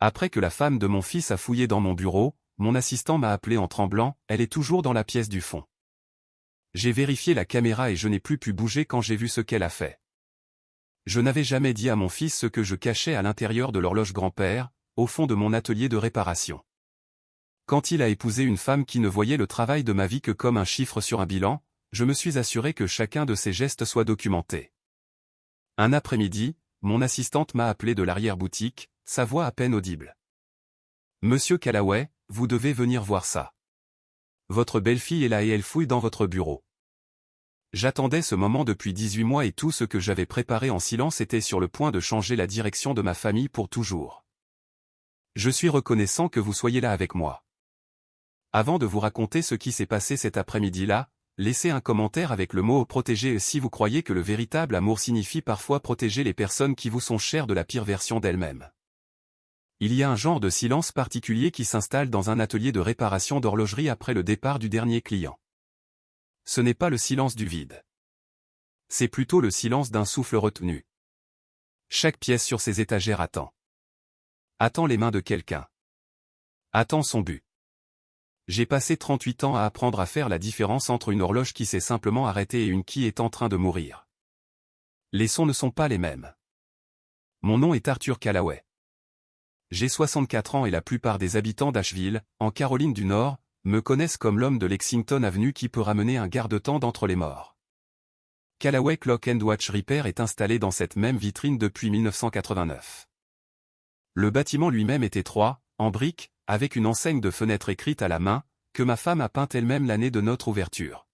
Après que la femme de mon fils a fouillé dans mon bureau, mon assistant m'a appelé en tremblant, elle est toujours dans la pièce du fond. J'ai vérifié la caméra et je n'ai plus pu bouger quand j'ai vu ce qu'elle a fait. Je n'avais jamais dit à mon fils ce que je cachais à l'intérieur de l'horloge grand-père, au fond de mon atelier de réparation. Quand il a épousé une femme qui ne voyait le travail de ma vie que comme un chiffre sur un bilan, je me suis assuré que chacun de ses gestes soit documenté. Un après-midi, mon assistante m'a appelé de l'arrière-boutique, sa voix à peine audible. « Monsieur Callaway, vous devez venir voir ça. Votre belle-fille est là et elle fouille dans votre bureau. » J'attendais ce moment depuis 18 mois et tout ce que j'avais préparé en silence était sur le point de changer la direction de ma famille pour toujours. Je suis reconnaissant que vous soyez là avec moi. Avant de vous raconter ce qui s'est passé cet après-midi-là, laissez un commentaire avec le mot « protéger » si vous croyez que le véritable amour signifie parfois protéger les personnes qui vous sont chères de la pire version d'elles-mêmes. Il y a un genre de silence particulier qui s'installe dans un atelier de réparation d'horlogerie après le départ du dernier client. Ce n'est pas le silence du vide. C'est plutôt le silence d'un souffle retenu. Chaque pièce sur ses étagères attend. Attend les mains de quelqu'un. Attend son but. J'ai passé 38 ans à apprendre à faire la différence entre une horloge qui s'est simplement arrêtée et une qui est en train de mourir. Les sons ne sont pas les mêmes. Mon nom est Arthur Callaway. J'ai 64 ans et la plupart des habitants d'Asheville, en Caroline du Nord, me connaissent comme l'homme de Lexington Avenue qui peut ramener un garde-temps d'entre les morts. Callaway Clock & Watch Repair est installé dans cette même vitrine depuis 1989. Le bâtiment lui-même est étroit, en briques, avec une enseigne de fenêtre écrite à la main, que ma femme a peinte elle-même l'année de notre ouverture.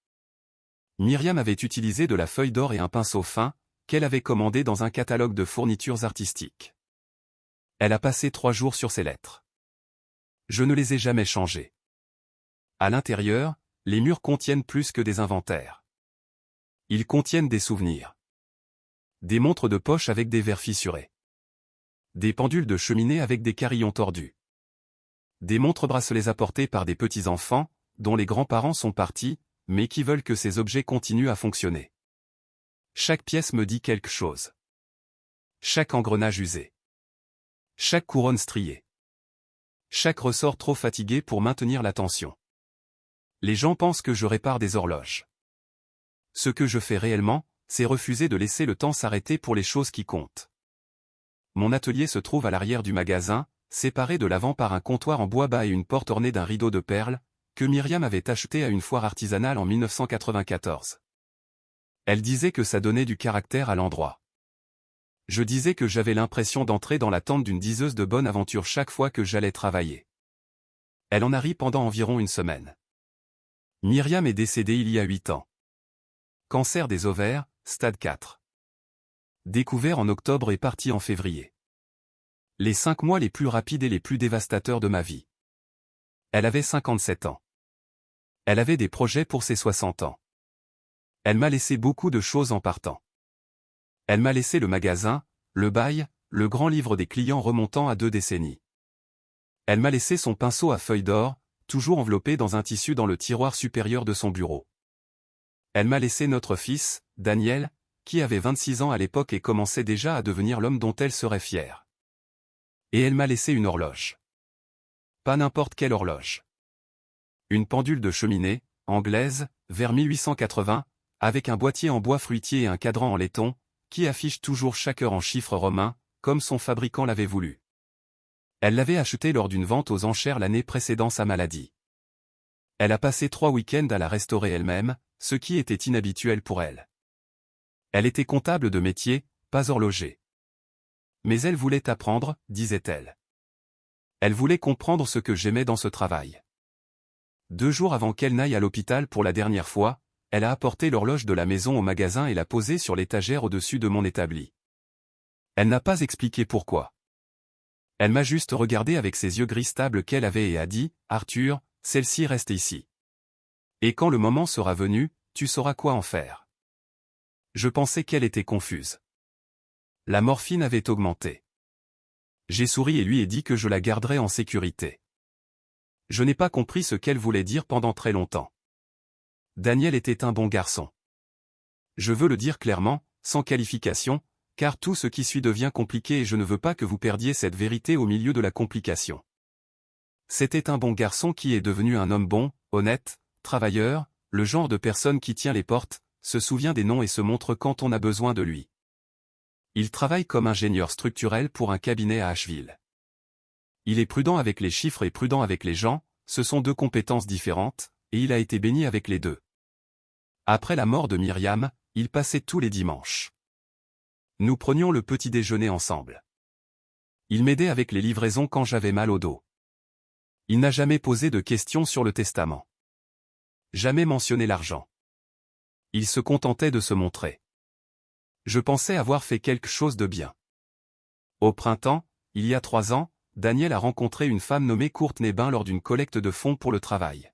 Myriam avait utilisé de la feuille d'or et un pinceau fin, qu'elle avait commandé dans un catalogue de fournitures artistiques. Elle a passé 3 jours sur ces lettres. Je ne les ai jamais changées. À l'intérieur, les murs contiennent plus que des inventaires. Ils contiennent des souvenirs. Des montres de poche avec des verres fissurés. Des pendules de cheminée avec des carillons tordus. Des montres-bracelets apportés par des petits-enfants, dont les grands-parents sont partis, mais qui veulent que ces objets continuent à fonctionner. Chaque pièce me dit quelque chose. Chaque engrenage usé. Chaque couronne striée. Chaque ressort trop fatigué pour maintenir la tension. Les gens pensent que je répare des horloges. Ce que je fais réellement, c'est refuser de laisser le temps s'arrêter pour les choses qui comptent. Mon atelier se trouve à l'arrière du magasin, séparé de l'avant par un comptoir en bois bas et une porte ornée d'un rideau de perles, que Myriam avait acheté à une foire artisanale en 1994. Elle disait que ça donnait du caractère à l'endroit. Je disais que j'avais l'impression d'entrer dans la tente d'une diseuse de bonne aventure chaque fois que j'allais travailler. Elle en a ri pendant environ une semaine. Myriam est décédée il y a 8 ans. Cancer des ovaires, stade 4. Découvert en octobre et parti en février. Les 5 mois les plus rapides et les plus dévastateurs de ma vie. Elle avait 57 ans. Elle avait des projets pour ses 60 ans. Elle m'a laissé beaucoup de choses en partant. Elle m'a laissé le magasin, le bail, le grand livre des clients remontant à 2 décennies. Elle m'a laissé son pinceau à feuilles d'or, toujours enveloppé dans un tissu dans le tiroir supérieur de son bureau. Elle m'a laissé notre fils, Daniel, qui avait 26 ans à l'époque et commençait déjà à devenir l'homme dont elle serait fière. Et elle m'a laissé une horloge. Pas n'importe quelle horloge. Une pendule de cheminée, anglaise, vers 1880, avec un boîtier en bois fruitier et un cadran en laiton, qui affiche toujours chaque heure en chiffres romains, comme son fabricant l'avait voulu. Elle l'avait acheté lors d'une vente aux enchères l'année précédant sa maladie. Elle a passé 3 week-ends à la restaurer elle-même, ce qui était inhabituel pour elle. Elle était comptable de métier, pas horloger. Mais elle voulait apprendre, disait-elle. Elle voulait comprendre ce que j'aimais dans ce travail. 2 jours avant qu'elle n'aille à l'hôpital pour la dernière fois, elle a apporté l'horloge de la maison au magasin et l'a posée sur l'étagère au-dessus de mon établi. Elle n'a pas expliqué pourquoi. Elle m'a juste regardé avec ses yeux gris stables qu'elle avait et a dit, « Arthur, celle-ci reste ici. Et quand le moment sera venu, tu sauras quoi en faire. » Je pensais qu'elle était confuse. La morphine avait augmenté. J'ai souri et lui ai dit que je la garderais en sécurité. Je n'ai pas compris ce qu'elle voulait dire pendant très longtemps. Daniel était un bon garçon. Je veux le dire clairement, sans qualification, car tout ce qui suit devient compliqué et je ne veux pas que vous perdiez cette vérité au milieu de la complication. C'était un bon garçon qui est devenu un homme bon, honnête, travailleur, le genre de personne qui tient les portes, se souvient des noms et se montre quand on a besoin de lui. Il travaille comme ingénieur structurel pour un cabinet à Asheville. Il est prudent avec les chiffres et prudent avec les gens, ce sont deux compétences différentes, et il a été béni avec les deux. Après la mort de Myriam, il passait tous les dimanches. Nous prenions le petit déjeuner ensemble. Il m'aidait avec les livraisons quand j'avais mal au dos. Il n'a jamais posé de questions sur le testament. Jamais mentionné l'argent. Il se contentait de se montrer. Je pensais avoir fait quelque chose de bien. Au printemps, il y a 3 ans, Daniel a rencontré une femme nommée Courtney Bain lors d'une collecte de fonds pour le travail.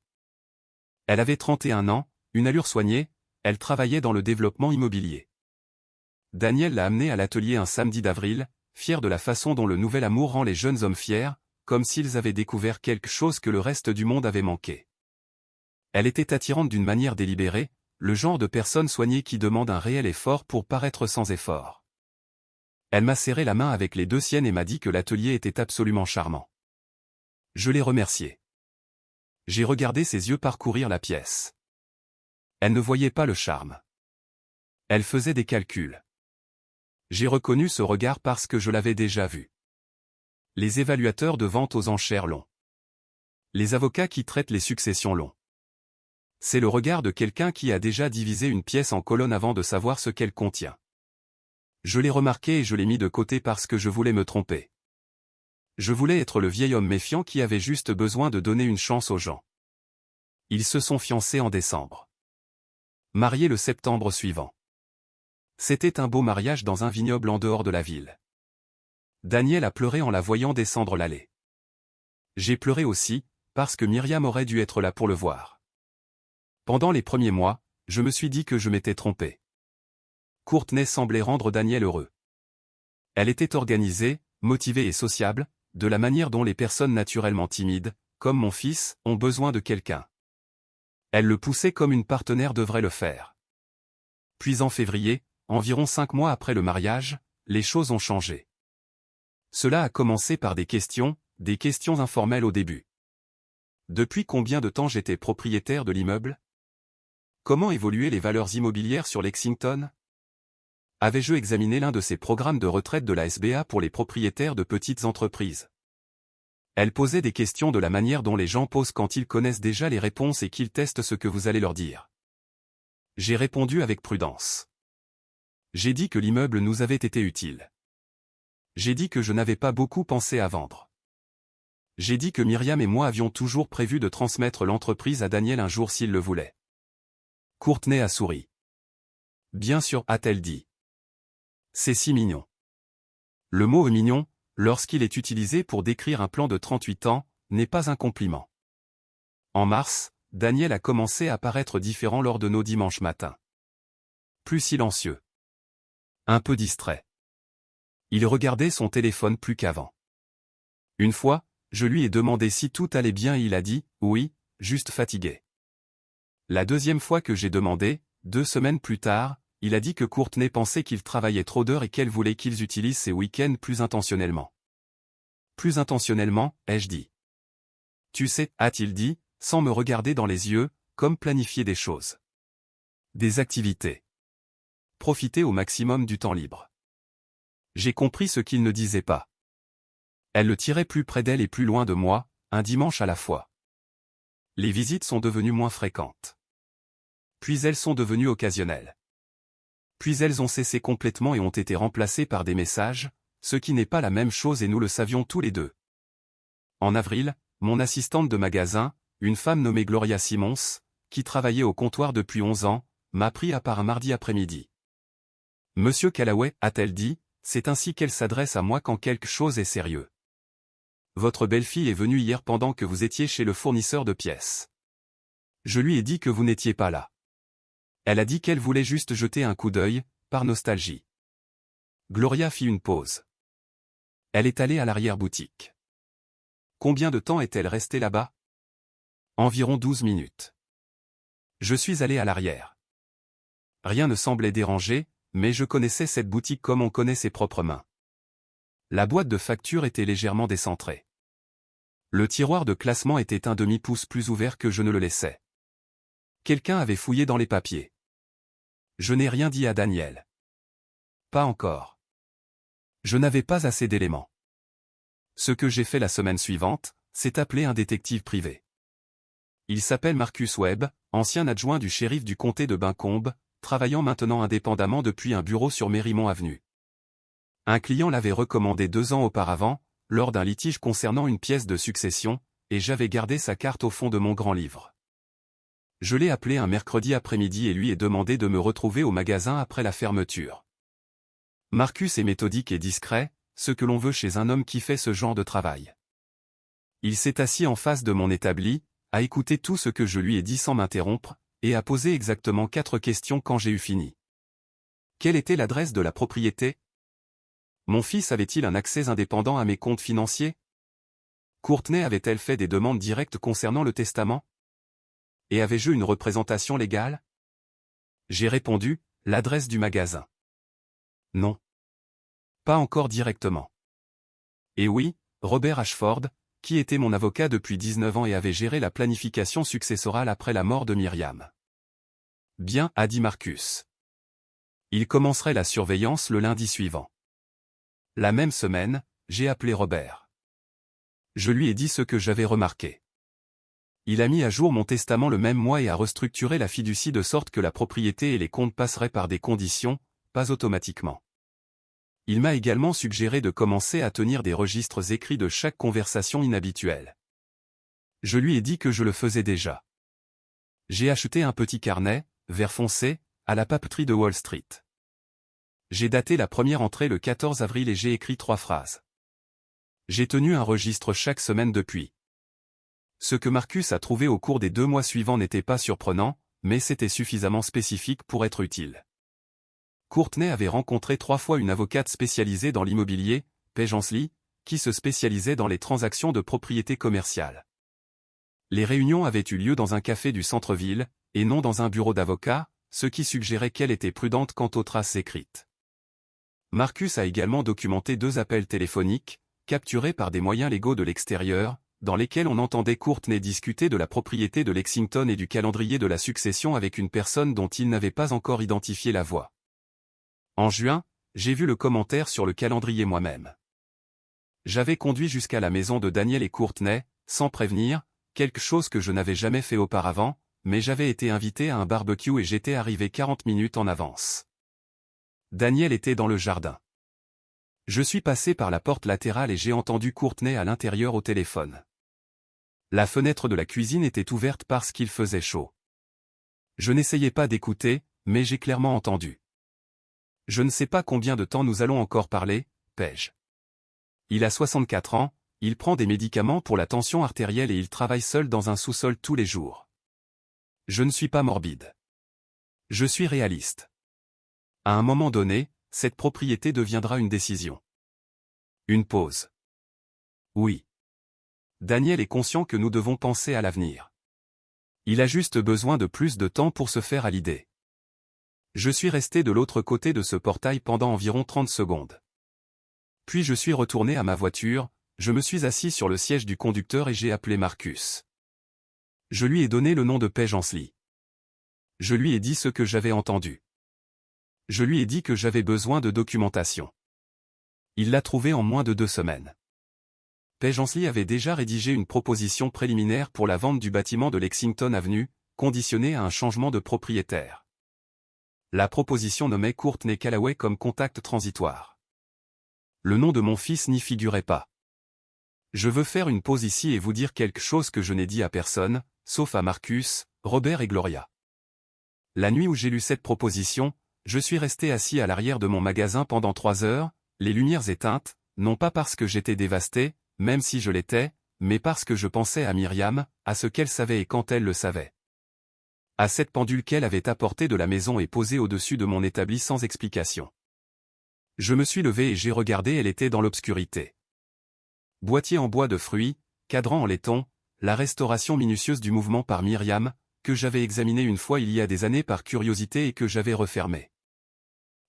Elle avait 31 ans, une allure soignée, elle travaillait dans le développement immobilier. Daniel l'a amenée à l'atelier un samedi d'avril, fier de la façon dont le nouvel amour rend les jeunes hommes fiers, comme s'ils avaient découvert quelque chose que le reste du monde avait manqué. Elle était attirante d'une manière délibérée, le genre de personne soignée qui demande un réel effort pour paraître sans effort. Elle m'a serré la main avec les 2 siennes et m'a dit que l'atelier était absolument charmant. Je l'ai remerciée. J'ai regardé ses yeux parcourir la pièce. Elle ne voyait pas le charme. Elle faisait des calculs. J'ai reconnu ce regard parce que je l'avais déjà vu. Les évaluateurs de vente aux enchères longs. Les avocats qui traitent les successions longs. C'est le regard de quelqu'un qui a déjà divisé une pièce en colonnes avant de savoir ce qu'elle contient. Je l'ai remarqué et je l'ai mis de côté parce que je voulais me tromper. Je voulais être le vieil homme méfiant qui avait juste besoin de donner une chance aux gens. Ils se sont fiancés en décembre. Mariés le septembre suivant. C'était un beau mariage dans un vignoble en dehors de la ville. Daniel a pleuré en la voyant descendre l'allée. J'ai pleuré aussi, parce que Myriam aurait dû être là pour le voir. Pendant les premiers mois, je me suis dit que je m'étais trompé. Courtney semblait rendre Daniel heureux. Elle était organisée, motivée et sociable, de la manière dont les personnes naturellement timides, comme mon fils, ont besoin de quelqu'un. Elle le poussait comme une partenaire devrait le faire. Puis en février, environ 5 mois après le mariage, les choses ont changé. Cela a commencé par des questions informelles au début. Depuis combien de temps j'étais propriétaire de l'immeuble? Comment évoluaient les valeurs immobilières sur Lexington? Avais-je examiné l'un de ces programmes de retraite de la SBA pour les propriétaires de petites entreprises? Elle posait des questions de la manière dont les gens posent quand ils connaissent déjà les réponses et qu'ils testent ce que vous allez leur dire. J'ai répondu avec prudence. J'ai dit que l'immeuble nous avait été utile. J'ai dit que je n'avais pas beaucoup pensé à vendre. J'ai dit que Myriam et moi avions toujours prévu de transmettre l'entreprise à Daniel un jour s'il le voulait. Courtney a souri. Bien sûr, a-t-elle dit. C'est si mignon. Le mot mignon, lorsqu'il est utilisé pour décrire un plan de 38 ans, n'est pas un compliment. En mars, Daniel a commencé à paraître différent lors de nos dimanches matins. Plus silencieux. Un peu distrait. Il regardait son téléphone plus qu'avant. Une fois, je lui ai demandé si tout allait bien et il a dit « oui, juste fatigué ». La deuxième fois que j'ai demandé, 2 semaines plus tard, il a dit que Courtney pensait qu'il travaillait trop d'heures et qu'elle voulait qu'ils utilisent ses week-ends plus intentionnellement. Plus intentionnellement, ai-je dit. Tu sais, a-t-il dit, sans me regarder dans les yeux, comme planifier des choses. Des activités. Profiter au maximum du temps libre. J'ai compris ce qu'il ne disait pas. Elle le tirait plus près d'elle et plus loin de moi, un dimanche à la fois. Les visites sont devenues moins fréquentes. Puis elles sont devenues occasionnelles. Puis elles ont cessé complètement et ont été remplacées par des messages, ce qui n'est pas la même chose et nous le savions tous les deux. En avril, mon assistante de magasin, une femme nommée Gloria Simmons, qui travaillait au comptoir depuis 11 ans, m'a pris à part un mardi après-midi. Monsieur Callaway, a-t-elle dit, c'est ainsi qu'elle s'adresse à moi quand quelque chose est sérieux. Votre belle-fille est venue hier pendant que vous étiez chez le fournisseur de pièces. Je lui ai dit que vous n'étiez pas là. Elle a dit qu'elle voulait juste jeter un coup d'œil, par nostalgie. Gloria fit une pause. Elle est allée à l'arrière-boutique. Combien de temps est-elle restée là-bas? Environ 12 minutes. Je suis allé à l'arrière. Rien ne semblait déranger, mais je connaissais cette boutique comme on connaît ses propres mains. La boîte de facture était légèrement décentrée. Le tiroir de classement était un demi-pouce plus ouvert que je ne le laissais. Quelqu'un avait fouillé dans les papiers. Je n'ai rien dit à Daniel. Pas encore. Je n'avais pas assez d'éléments. Ce que j'ai fait la semaine suivante, c'est appeler un détective privé. Il s'appelle Marcus Webb, ancien adjoint du shérif du comté de Buncombe, travaillant maintenant indépendamment depuis un bureau sur Merrimont Avenue. Un client l'avait recommandé 2 ans auparavant, lors d'un litige concernant une pièce de succession, et j'avais gardé sa carte au fond de mon grand livre. Je l'ai appelé un mercredi après-midi et lui ai demandé de me retrouver au magasin après la fermeture. Marcus est méthodique et discret, ce que l'on veut chez un homme qui fait ce genre de travail. Il s'est assis en face de mon établi, a écouté tout ce que je lui ai dit sans m'interrompre, et a posé exactement 4 questions quand j'ai eu fini. Quelle était l'adresse de la propriété? Mon fils avait-il un accès indépendant à mes comptes financiers? Courtney avait-elle fait des demandes directes concernant le testament? Et avais-je une représentation légale? J'ai répondu, l'adresse du magasin. Non. Pas encore directement. Et oui, Robert Ashford, qui était mon avocat depuis 19 ans et avait géré la planification successorale après la mort de Myriam. Bien, a dit Marcus. Il commencerait la surveillance le lundi suivant. La même semaine, j'ai appelé Robert. Je lui ai dit ce que j'avais remarqué. Il a mis à jour mon testament le même mois et a restructuré la fiducie de sorte que la propriété et les comptes passeraient par des conditions, pas automatiquement. Il m'a également suggéré de commencer à tenir des registres écrits de chaque conversation inhabituelle. Je lui ai dit que je le faisais déjà. J'ai acheté un petit carnet, vert foncé, à la papeterie de Wall Street. J'ai daté la première entrée le 14 avril et j'ai écrit 3 phrases. J'ai tenu un registre chaque semaine depuis. Ce que Marcus a trouvé au cours des 2 mois suivants n'était pas surprenant, mais c'était suffisamment spécifique pour être utile. Courtney avait rencontré 3 fois une avocate spécialisée dans l'immobilier, Paige Ansley, qui se spécialisait dans les transactions de propriété commerciale. Les réunions avaient eu lieu dans un café du centre-ville, et non dans un bureau d'avocat, ce qui suggérait qu'elle était prudente quant aux traces écrites. Marcus a également documenté 2 appels téléphoniques, capturés par des moyens légaux de l'extérieur, dans lesquels on entendait Courtney discuter de la propriété de Lexington et du calendrier de la succession avec une personne dont il n'avait pas encore identifié la voix. En juin, j'ai vu le commentaire sur le calendrier moi-même. J'avais conduit jusqu'à la maison de Daniel et Courtney, sans prévenir, quelque chose que je n'avais jamais fait auparavant, mais j'avais été invité à un barbecue et j'étais arrivé 40 minutes en avance. Daniel était dans le jardin. Je suis passé par la porte latérale et j'ai entendu Courtney à l'intérieur au téléphone. La fenêtre de la cuisine était ouverte parce qu'il faisait chaud. Je n'essayais pas d'écouter, mais j'ai clairement entendu. Je ne sais pas combien de temps nous allons encore parler, Paige. Il a 64 ans, il prend des médicaments pour la tension artérielle et il travaille seul dans un sous-sol tous les jours. Je ne suis pas morbide. Je suis réaliste. À un moment donné, cette propriété deviendra une décision. Une pause. Oui. Daniel est conscient que nous devons penser à l'avenir. Il a juste besoin de plus de temps pour se faire à l'idée. Je suis resté de l'autre côté de ce portail pendant environ 30 secondes. Puis je suis retourné à ma voiture, je me suis assis sur le siège du conducteur et j'ai appelé Marcus. Je lui ai donné le nom de Paige Ansley. Je lui ai dit ce que j'avais entendu. Je lui ai dit que j'avais besoin de documentation. Il l'a trouvé en moins de 2 semaines. Paige Ansley avait déjà rédigé une proposition préliminaire pour la vente du bâtiment de Lexington Avenue, conditionnée à un changement de propriétaire. La proposition nommait Courtney Callaway comme contact transitoire. Le nom de mon fils n'y figurait pas. Je veux faire une pause ici et vous dire quelque chose que je n'ai dit à personne, sauf à Marcus, Robert et Gloria. La nuit où j'ai lu cette proposition, je suis resté assis à l'arrière de mon magasin pendant 3 heures, les lumières éteintes, non pas parce que j'étais dévasté, même si je l'étais, mais parce que je pensais à Myriam, à ce qu'elle savait et quand elle le savait. À cette pendule qu'elle avait apportée de la maison et posée au-dessus de mon établi sans explication. Je me suis levé et j'ai regardé, elle était dans l'obscurité. Boîtier en bois de fruits, cadran en laiton, la restauration minutieuse du mouvement par Myriam, que j'avais examiné une fois il y a des années par curiosité et que j'avais refermé.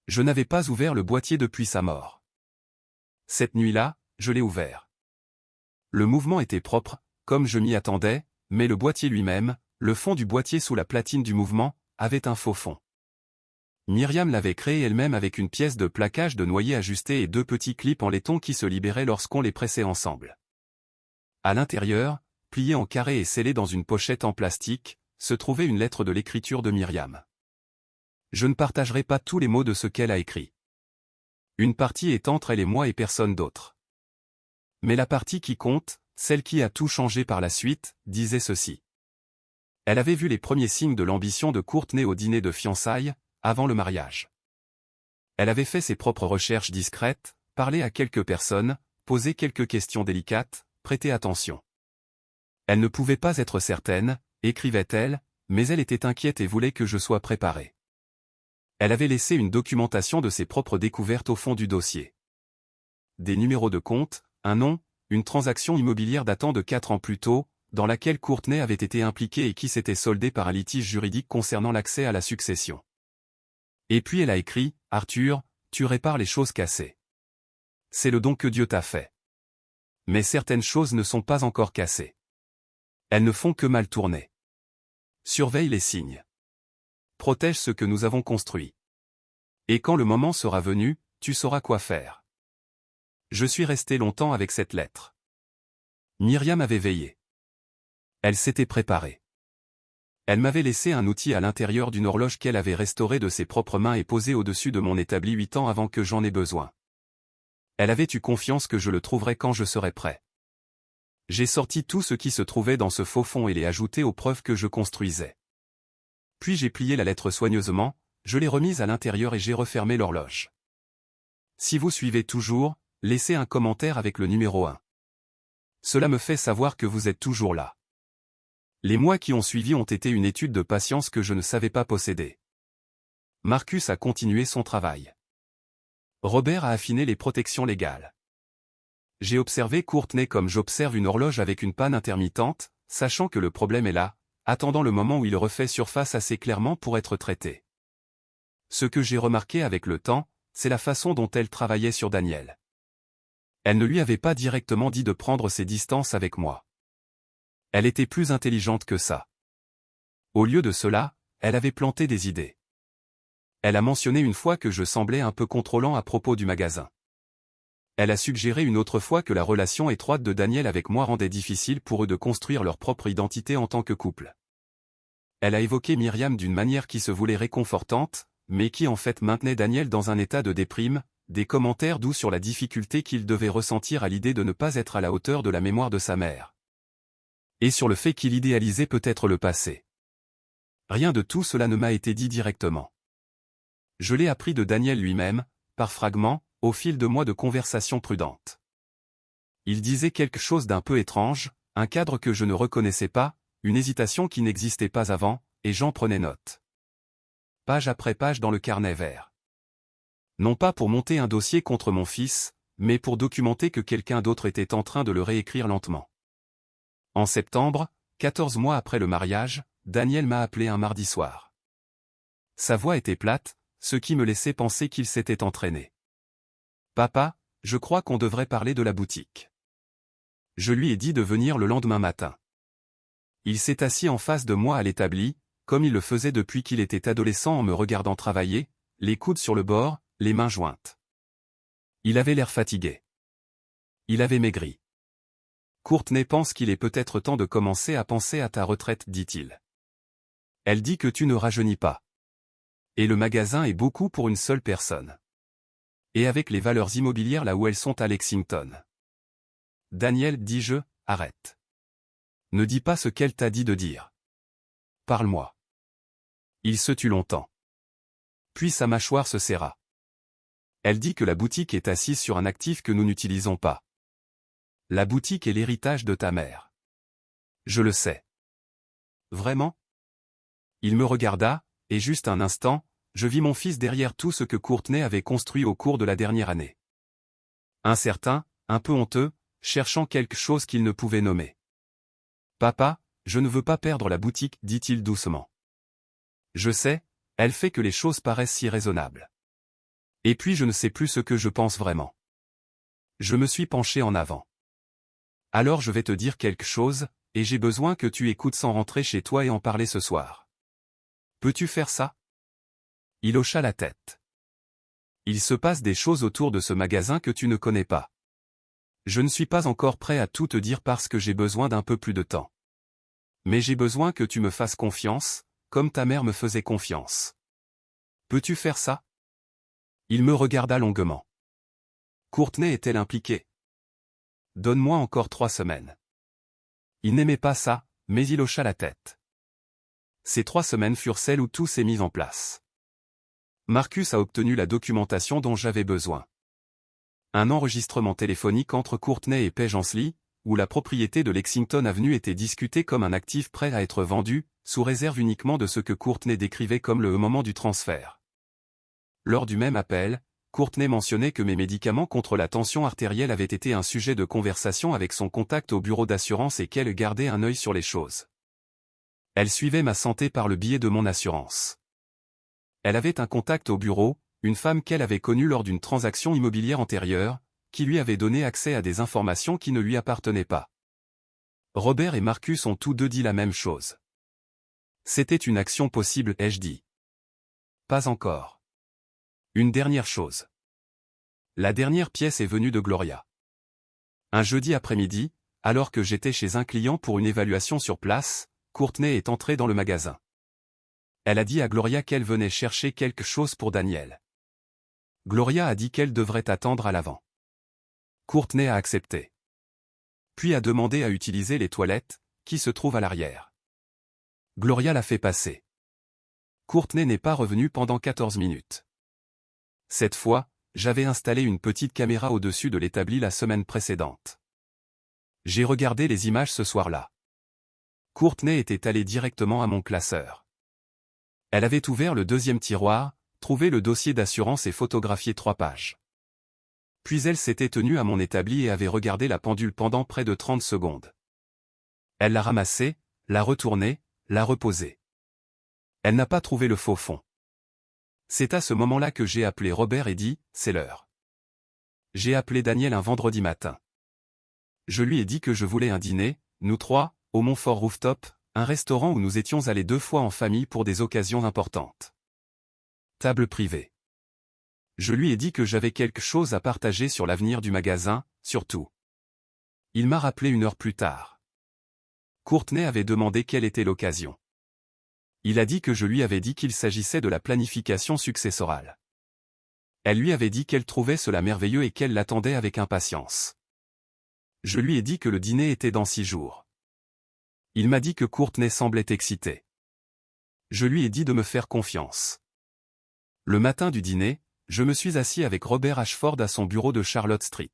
Je n'avais pas ouvert le boîtier depuis sa mort. Cette nuit-là, je l'ai ouvert. Le mouvement était propre, comme je m'y attendais, mais le boîtier lui-même, le fond du boîtier sous la platine du mouvement, avait un faux fond. Myriam l'avait créé elle-même avec une pièce de plaquage de noyer ajustée et deux petits clips en laiton qui se libéraient lorsqu'on les pressait ensemble. À l'intérieur, plié en carré et scellé dans une pochette en plastique, se trouvait une lettre de l'écriture de Myriam. Je ne partagerai pas tous les mots de ce qu'elle a écrit. Une partie est entre elle et moi et personne d'autre. Mais la partie qui compte, celle qui a tout changé par la suite, disait ceci. Elle avait vu les premiers signes de l'ambition de Courtney au dîner de fiançailles, avant le mariage. Elle avait fait ses propres recherches discrètes, parlé à quelques personnes, posé quelques questions délicates, prêté attention. Elle ne pouvait pas être certaine, écrivait-elle, mais elle était inquiète et voulait que je sois préparé. Elle avait laissé une documentation de ses propres découvertes au fond du dossier. Des numéros de compte, un nom, une transaction immobilière datant de 4 ans plus tôt, dans laquelle Courtney avait été impliquée et qui s'était soldée par un litige juridique concernant l'accès à la succession. Et puis elle a écrit, « Arthur, tu répares les choses cassées. C'est le don que Dieu t'a fait. Mais certaines choses ne sont pas encore cassées. Elles ne font que mal tourner. Surveille les signes. Protège ce que nous avons construit. Et quand le moment sera venu, tu sauras quoi faire. » Je suis resté longtemps avec cette lettre. Myriam avait veillé. Elle s'était préparée. Elle m'avait laissé un outil à l'intérieur d'une horloge qu'elle avait restaurée de ses propres mains et posée au-dessus de mon établi 8 ans avant que j'en aie besoin. Elle avait eu confiance que je le trouverais quand je serais prêt. J'ai sorti tout ce qui se trouvait dans ce faux fond et l'ai ajouté aux preuves que je construisais. Puis j'ai plié la lettre soigneusement, je l'ai remise à l'intérieur et j'ai refermé l'horloge. Si vous suivez toujours, laissez un commentaire avec le numéro 1. Cela me fait savoir que vous êtes toujours là. Les mois qui ont suivi ont été une étude de patience que je ne savais pas posséder. Marcus a continué son travail. Robert a affiné les protections légales. J'ai observé Courtney comme j'observe une horloge avec une panne intermittente, sachant que le problème est là, attendant le moment où il refait surface assez clairement pour être traité. Ce que j'ai remarqué avec le temps, c'est la façon dont elle travaillait sur Daniel. Elle ne lui avait pas directement dit de prendre ses distances avec moi. Elle était plus intelligente que ça. Au lieu de cela, elle avait planté des idées. Elle a mentionné une fois que je semblais un peu contrôlant à propos du magasin. Elle a suggéré une autre fois que la relation étroite de Daniel avec moi rendait difficile pour eux de construire leur propre identité en tant que couple. Elle a évoqué Myriam d'une manière qui se voulait réconfortante, mais qui en fait maintenait Daniel dans un état de déprime, des commentaires doux sur la difficulté qu'il devait ressentir à l'idée de ne pas être à la hauteur de la mémoire de sa mère. Et sur le fait qu'il idéalisait peut-être le passé. Rien de tout cela ne m'a été dit directement. Je l'ai appris de Daniel lui-même, par fragments, au fil de mois de conversations prudentes. Il disait quelque chose d'un peu étrange, un cadre que je ne reconnaissais pas, une hésitation qui n'existait pas avant, et j'en prenais note. Page après page dans le carnet vert. Non pas pour monter un dossier contre mon fils, mais pour documenter que quelqu'un d'autre était en train de le réécrire lentement. En septembre, 14 mois après le mariage, Daniel m'a appelé un mardi soir. Sa voix était plate, ce qui me laissait penser qu'il s'était entraîné. « Papa, je crois qu'on devrait parler de la boutique. » Je lui ai dit de venir le lendemain matin. Il s'est assis en face de moi à l'établi, comme il le faisait depuis qu'il était adolescent en me regardant travailler, les coudes sur le bord, les mains jointes. Il avait l'air fatigué. Il avait maigri. « Courtney pense qu'il est peut-être temps de commencer à penser à ta retraite, dit-il. Elle dit que tu ne rajeunis pas. Et le magasin est beaucoup pour une seule personne. Et avec les valeurs immobilières là où elles sont à Lexington. » Daniel, dis-je, arrête. Ne dis pas ce qu'elle t'a dit de dire. Parle-moi. Il se tut longtemps. Puis sa mâchoire se serra. Elle dit que la boutique est assise sur un actif que nous n'utilisons pas. La boutique est l'héritage de ta mère. Je le sais. Vraiment? Il me regarda, et juste un instant, je vis mon fils derrière tout ce que Courtney avait construit au cours de la dernière année. Incertain, un peu honteux, cherchant quelque chose qu'il ne pouvait nommer. « Papa, je ne veux pas perdre la boutique, dit-il doucement. Je sais, elle fait que les choses paraissent si raisonnables. Et puis je ne sais plus ce que je pense vraiment. Je me suis penché en avant. Alors je vais te dire quelque chose, et j'ai besoin que tu écoutes sans rentrer chez toi et en parler ce soir. Peux-tu faire ça? Il hocha la tête. Il se passe des choses autour de ce magasin que tu ne connais pas. Je ne suis pas encore prêt à tout te dire parce que j'ai besoin d'un peu plus de temps. Mais j'ai besoin que tu me fasses confiance, comme ta mère me faisait confiance. Peux-tu faire ça? Il me regarda longuement. Courtney est-elle impliquée? Donne-moi encore 3 semaines. Il n'aimait pas ça, mais il hocha la tête. Ces 3 semaines furent celles où tout s'est mis en place. Marcus a obtenu la documentation dont j'avais besoin. Un enregistrement téléphonique entre Courtney et Paige Ansley, où la propriété de Lexington Avenue était discutée comme un actif prêt à être vendu, sous réserve uniquement de ce que Courtney décrivait comme le moment du transfert. Lors du même appel, Courtney mentionnait que mes médicaments contre la tension artérielle avaient été un sujet de conversation avec son contact au bureau d'assurance et qu'elle gardait un œil sur les choses. Elle suivait ma santé par le biais de mon assurance. Elle avait un contact au bureau, une femme qu'elle avait connue lors d'une transaction immobilière antérieure, qui lui avait donné accès à des informations qui ne lui appartenaient pas. Robert et Marcus ont tous deux dit la même chose. C'était une action possible, ai-je dit. Pas encore. Une dernière chose. La dernière pièce est venue de Gloria. Un jeudi après-midi, alors que j'étais chez un client pour une évaluation sur place, Courtney est entrée dans le magasin. Elle a dit à Gloria qu'elle venait chercher quelque chose pour Daniel. Gloria a dit qu'elle devrait attendre à l'avant. Courtney a accepté. Puis a demandé à utiliser les toilettes, qui se trouvent à l'arrière. Gloria l'a fait passer. Courtney n'est pas revenue pendant 14 minutes. Cette fois, j'avais installé une petite caméra au-dessus de l'établi la semaine précédente. J'ai regardé les images ce soir-là. Courtney était allée directement à mon classeur. Elle avait ouvert le deuxième tiroir, trouvé le dossier d'assurance et photographié 3 pages. Puis elle s'était tenue à mon établi et avait regardé la pendule pendant près de 30 secondes. Elle l'a ramassée, l'a retournée, l'a reposée. Elle n'a pas trouvé le faux fond. C'est à ce moment-là que j'ai appelé Robert et dit, c'est l'heure. J'ai appelé Daniel un vendredi matin. Je lui ai dit que je voulais un dîner, nous 3, au Montfort Rooftop, un restaurant où nous étions allés 2 fois en famille pour des occasions importantes. Table privée. Je lui ai dit que j'avais quelque chose à partager sur l'avenir du magasin, surtout. Il m'a rappelé 1 heure plus tard. Courtney avait demandé quelle était l'occasion. Il a dit que je lui avais dit qu'il s'agissait de la planification successorale. Elle lui avait dit qu'elle trouvait cela merveilleux et qu'elle l'attendait avec impatience. Je lui ai dit que le dîner était dans 6 jours. Il m'a dit que Courtney semblait excitée. Je lui ai dit de me faire confiance. Le matin du dîner, je me suis assis avec Robert Ashford à son bureau de Charlotte Street.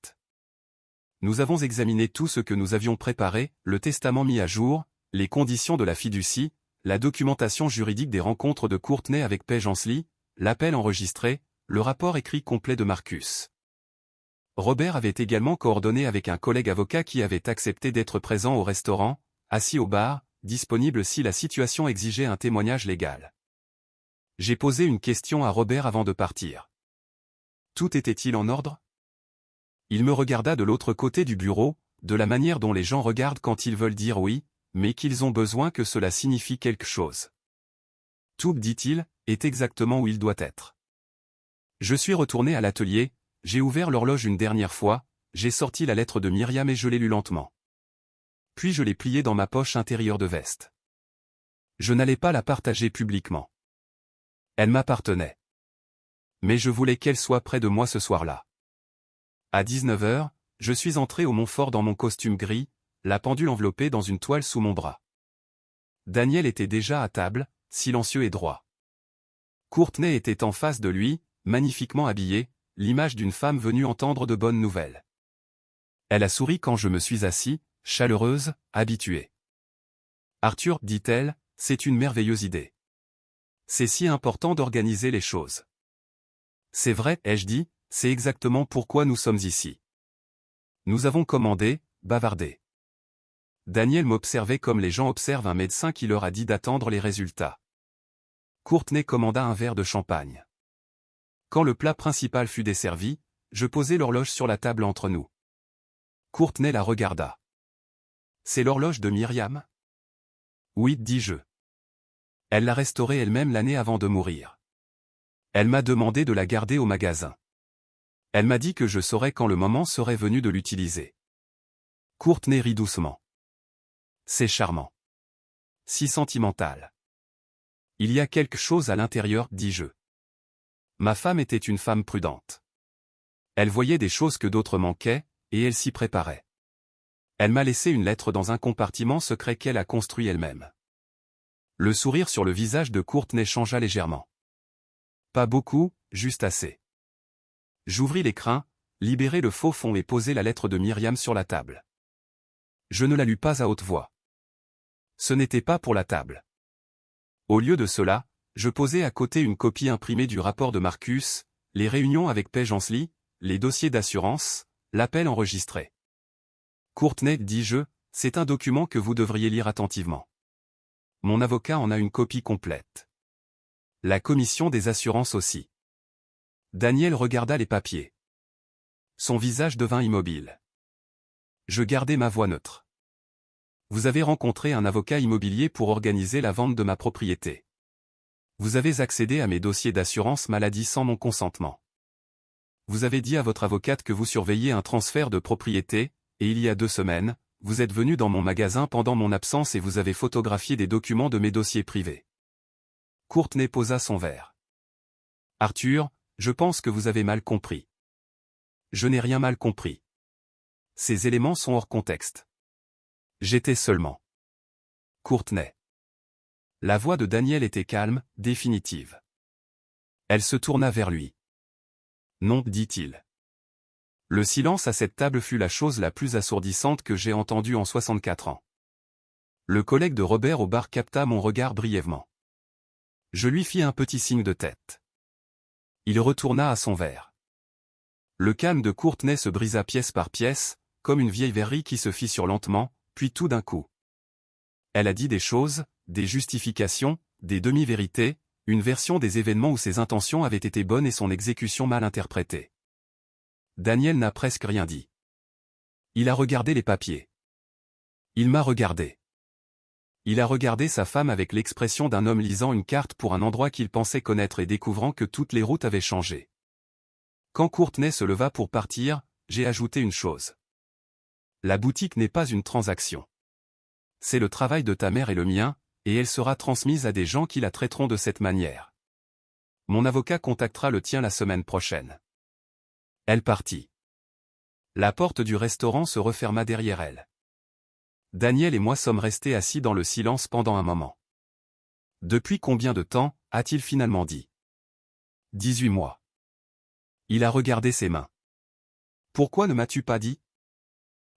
Nous avons examiné tout ce que nous avions préparé, le testament mis à jour, les conditions de la fiducie, la documentation juridique des rencontres de Courtney avec Paige Ansley, l'appel enregistré, le rapport écrit complet de Marcus. Robert avait également coordonné avec un collègue avocat qui avait accepté d'être présent au restaurant, assis au bar, disponible si la situation exigeait un témoignage légal. J'ai posé une question à Robert avant de partir. Tout était-il en ordre? Il me regarda de l'autre côté du bureau, de la manière dont les gens regardent quand ils veulent dire oui, mais qu'ils ont besoin que cela signifie quelque chose. Tout, dit-il, est exactement où il doit être. Je suis retourné à l'atelier, j'ai ouvert l'horloge une dernière fois, j'ai sorti la lettre de Myriam et je l'ai lue lentement. Puis je l'ai pliée dans ma poche intérieure de veste. Je n'allais pas la partager publiquement. Elle m'appartenait. Mais je voulais qu'elle soit près de moi ce soir-là. À 19 h, je suis entré au Montfort dans mon costume gris, la pendule enveloppée dans une toile sous mon bras. Daniel était déjà à table, silencieux et droit. Courtney était en face de lui, magnifiquement habillée, l'image d'une femme venue entendre de bonnes nouvelles. Elle a souri quand je me suis assis, chaleureuse, habituée. Arthur, dit-elle, c'est une merveilleuse idée. C'est si important d'organiser les choses. C'est vrai, ai-je dit, c'est exactement pourquoi nous sommes ici. Nous avons commandé, bavardé. Daniel m'observait comme les gens observent un médecin qui leur a dit d'attendre les résultats. Courtney commanda un verre de champagne. Quand le plat principal fut desservi, je posai l'horloge sur la table entre nous. Courtney la regarda. « C'est l'horloge de Myriam ?» « Oui, dis-je. Elle l'a restaurée elle-même l'année avant de mourir. Elle m'a demandé de la garder au magasin. Elle m'a dit que je saurais quand le moment serait venu de l'utiliser. » Courtney rit doucement. « C'est charmant. Si sentimental. Il y a quelque chose à l'intérieur, dis-je. Ma femme était une femme prudente. Elle voyait des choses que d'autres manquaient, et elle s'y préparait. Elle m'a laissé une lettre dans un compartiment secret qu'elle a construit elle-même. » Le sourire sur le visage de Courtney changea légèrement. « Pas beaucoup, juste assez. » J'ouvris l'écrin, libérai le faux fond et posai la lettre de Myriam sur la table. Je ne la lus pas à haute voix. Ce n'était pas pour la table. Au lieu de cela, je posai à côté une copie imprimée du rapport de Marcus, les réunions avec Paige Ansley, les dossiers d'assurance, l'appel enregistré. « Courtney, dis-je, c'est un document que vous devriez lire attentivement. Mon avocat en a une copie complète. La commission des assurances aussi. » Daniel regarda les papiers. Son visage devint immobile. Je gardai ma voix neutre. « Vous avez rencontré un avocat immobilier pour organiser la vente de ma propriété. Vous avez accédé à mes dossiers d'assurance maladie sans mon consentement. Vous avez dit à votre avocate que vous surveilliez un transfert de propriété, et il y a 2 semaines, vous êtes venu dans mon magasin pendant mon absence et vous avez photographié des documents de mes dossiers privés. » Courtney posa son verre. « Arthur, je pense que vous avez mal compris. » »« Je n'ai rien mal compris. Ces éléments sont hors contexte. J'étais seulement. » Courtney. La voix de Daniel était calme, définitive. Elle se tourna vers lui. « Non, dit-il. » Le silence à cette table fut la chose la plus assourdissante que j'ai entendue en 64 ans. Le collègue de Robert au bar capta mon regard brièvement. Je lui fis un petit signe de tête. Il retourna à son verre. Le calme de Courtney se brisa pièce par pièce, comme une vieille verrerie qui se fissure lentement, puis tout d'un coup. Elle a dit des choses, des justifications, des demi-vérités, une version des événements où ses intentions avaient été bonnes et son exécution mal interprétée. Daniel n'a presque rien dit. Il a regardé les papiers. Il m'a regardé. Il a regardé sa femme avec l'expression d'un homme lisant une carte pour un endroit qu'il pensait connaître et découvrant que toutes les routes avaient changé. Quand Courtney se leva pour partir, j'ai ajouté une chose. La boutique n'est pas une transaction. C'est le travail de ta mère et le mien, et elle sera transmise à des gens qui la traiteront de cette manière. Mon avocat contactera le tien la semaine prochaine. Elle partit. La porte du restaurant se referma derrière elle. Daniel et moi sommes restés assis dans le silence pendant un moment. « Depuis combien de temps ?» a-t-il finalement dit. « 18 mois. » Il a regardé ses mains. « Pourquoi ne m'as-tu pas dit ?»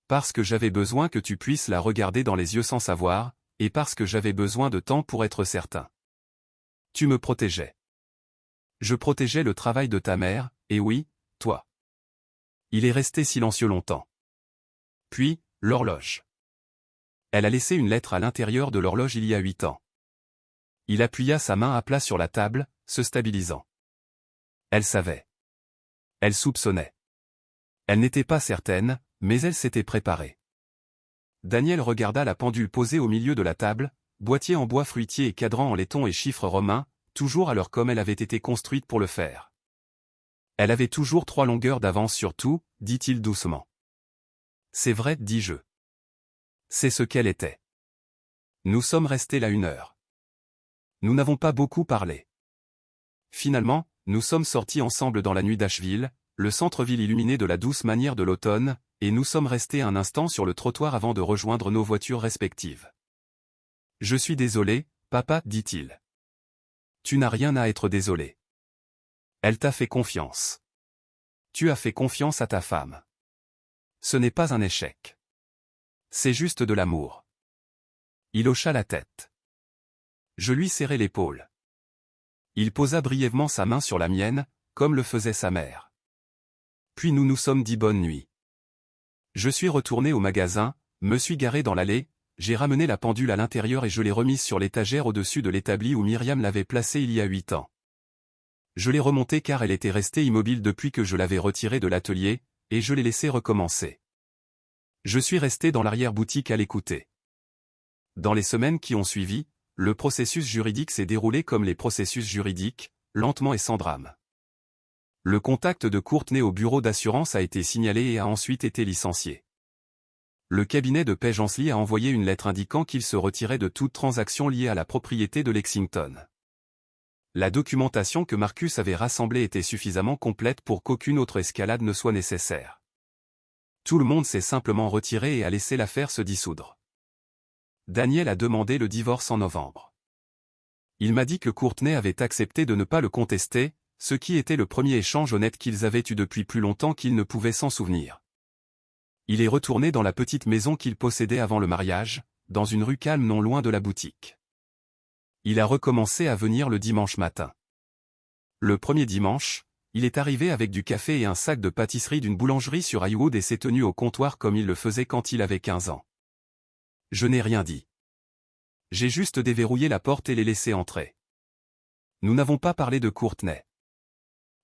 Parce que j'avais besoin que tu puisses la regarder dans les yeux sans savoir, et parce que j'avais besoin de temps pour être certain. Tu me protégeais. Je protégeais le travail de ta mère, et oui, toi. Il est resté silencieux longtemps. Puis, l'horloge. Elle a laissé une lettre à l'intérieur de l'horloge il y a 8 ans. Il appuya sa main à plat sur la table, se stabilisant. Elle savait. Elle soupçonnait. Elle n'était pas certaine, mais elle s'était préparée. Daniel regarda la pendule posée au milieu de la table, boîtier en bois fruitier et cadran en laiton et chiffres romains, toujours à l'heure comme elle avait été construite pour le faire. Elle avait toujours 3 longueurs d'avance sur tout, dit-il doucement. C'est vrai, dis-je. C'est ce qu'elle était. Nous sommes restés là 1 heure. Nous n'avons pas beaucoup parlé. Finalement, nous sommes sortis ensemble dans la nuit d'Asheville, le centre-ville illuminé de la douce manière de l'automne, et nous sommes restés un instant sur le trottoir avant de rejoindre nos voitures respectives. Je suis désolé, papa, dit-il. Tu n'as rien à être désolé. Elle t'a fait confiance. Tu as fait confiance à ta femme. Ce n'est pas un échec. C'est juste de l'amour. Il hocha la tête. Je lui serrai l'épaule. Il posa brièvement sa main sur la mienne, comme le faisait sa mère. Puis nous nous sommes dit bonne nuit. Je suis retourné au magasin, me suis garé dans l'allée, j'ai ramené la pendule à l'intérieur et je l'ai remise sur l'étagère au-dessus de l'établi où Myriam l'avait placée il y a 8 ans. Je l'ai remontée car elle était restée immobile depuis que je l'avais retirée de l'atelier, et je l'ai laissée recommencer. Je suis resté dans l'arrière-boutique à l'écouter. Dans les semaines qui ont suivi, le processus juridique s'est déroulé comme les processus juridiques, lentement et sans drame. Le contact de Courtney au bureau d'assurance a été signalé et a ensuite été licencié. Le cabinet de Page Ansley a envoyé une lettre indiquant qu'il se retirait de toute transaction liée à la propriété de Lexington. La documentation que Marcus avait rassemblée était suffisamment complète pour qu'aucune autre escalade ne soit nécessaire. Tout le monde s'est simplement retiré et a laissé l'affaire se dissoudre. Daniel a demandé le divorce en novembre. Il m'a dit que Courtney avait accepté de ne pas le contester, ce qui était le premier échange honnête qu'ils avaient eu depuis plus longtemps qu'ils ne pouvaient s'en souvenir. Il est retourné dans la petite maison qu'il possédait avant le mariage, dans une rue calme non loin de la boutique. Il a recommencé à venir le dimanche matin. Le premier dimanche, il est arrivé avec du café et un sac de pâtisserie d'une boulangerie sur Highwood et s'est tenu au comptoir comme il le faisait quand il avait 15 ans. Je n'ai rien dit. J'ai juste déverrouillé la porte et les laissé entrer. Nous n'avons pas parlé de Courtney.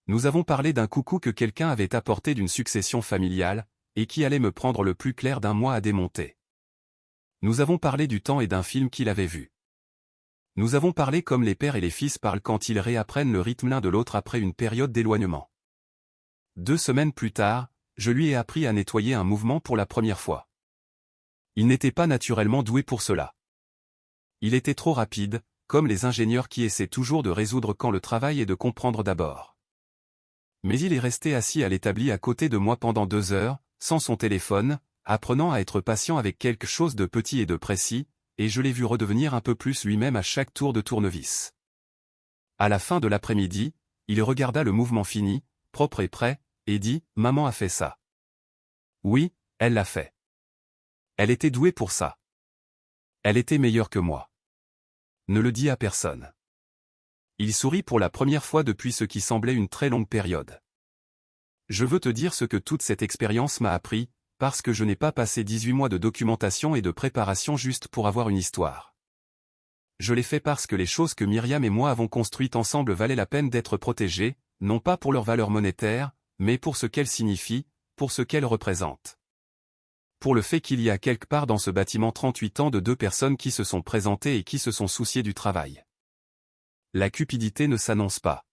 Nous avons parlé d'un coucou que quelqu'un avait apporté d'une succession familiale, et qui allait me prendre le plus clair d'un mois à démonter. Nous avons parlé du temps et d'un film qu'il avait vu. Nous avons parlé comme les pères et les fils parlent quand ils réapprennent le rythme l'un de l'autre après une période d'éloignement. 2 semaines plus tard, je lui ai appris à nettoyer un mouvement pour la première fois. Il n'était pas naturellement doué pour cela. Il était trop rapide, comme les ingénieurs qui essaient toujours de résoudre quand le travail est de comprendre d'abord. Mais il est resté assis à l'établi à côté de moi pendant 2 heures, sans son téléphone, apprenant à être patient avec quelque chose de petit et de précis, et je l'ai vu redevenir un peu plus lui-même à chaque tour de tournevis. À la fin de l'après-midi, il regarda le mouvement fini, propre et prêt, et dit « Maman a fait ça. » Oui, elle l'a fait. Elle était douée pour ça. Elle était meilleure que moi. Ne le dis à personne. Il sourit pour la première fois depuis ce qui semblait une très longue période. Je veux te dire ce que toute cette expérience m'a appris, parce que je n'ai pas passé 18 mois de documentation et de préparation juste pour avoir une histoire. Je l'ai fait parce que les choses que Myriam et moi avons construites ensemble valaient la peine d'être protégées, non pas pour leur valeur monétaire, mais pour ce qu'elles signifient, pour ce qu'elles représentent. Pour le fait qu'il y a quelque part dans ce bâtiment 38 ans de 2 personnes qui se sont présentées et qui se sont souciées du travail. La cupidité ne s'annonce pas.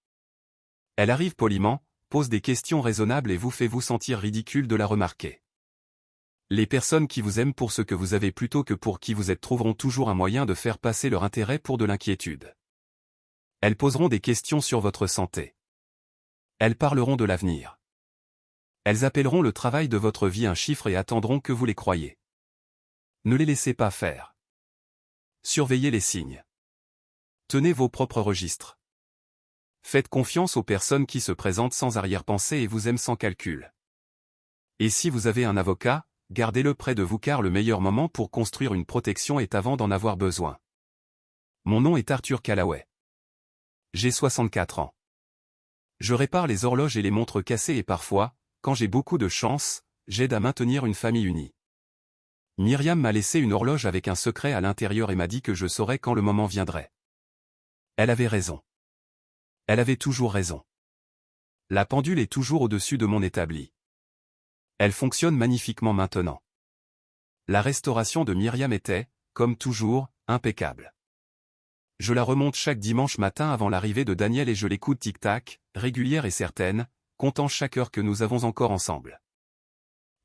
Elle arrive poliment, pose des questions raisonnables et vous fait vous sentir ridicule de la remarquer. Les personnes qui vous aiment pour ce que vous avez plutôt que pour qui vous êtes trouveront toujours un moyen de faire passer leur intérêt pour de l'inquiétude. Elles poseront des questions sur votre santé. Elles parleront de l'avenir. Elles appelleront le travail de votre vie un chiffre et attendront que vous les croyiez. Ne les laissez pas faire. Surveillez les signes. Tenez vos propres registres. Faites confiance aux personnes qui se présentent sans arrière-pensée et vous aiment sans calcul. Et si vous avez un avocat, gardez-le près de vous car le meilleur moment pour construire une protection est avant d'en avoir besoin. Mon nom est Arthur Callaway. J'ai 64 ans. Je répare les horloges et les montres cassées et parfois, quand j'ai beaucoup de chance, j'aide à maintenir une famille unie. Myriam m'a laissé une horloge avec un secret à l'intérieur et m'a dit que je saurais quand le moment viendrait. Elle avait raison. Elle avait toujours raison. La pendule est toujours au-dessus de mon établi. Elle fonctionne magnifiquement maintenant. La restauration de Myriam était, comme toujours, impeccable. Je la remonte chaque dimanche matin avant l'arrivée de Daniel et je l'écoute tic-tac, régulière et certaine, comptant chaque heure que nous avons encore ensemble.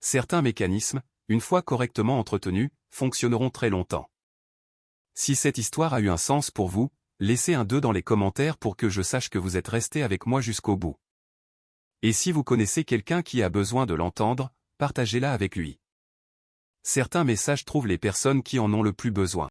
Certains mécanismes, une fois correctement entretenus, fonctionneront très longtemps. Si cette histoire a eu un sens pour vous, laissez un 2 dans les commentaires pour que je sache que vous êtes resté avec moi jusqu'au bout. Et si vous connaissez quelqu'un qui a besoin de l'entendre, partagez-la avec lui. Certains messages trouvent les personnes qui en ont le plus besoin.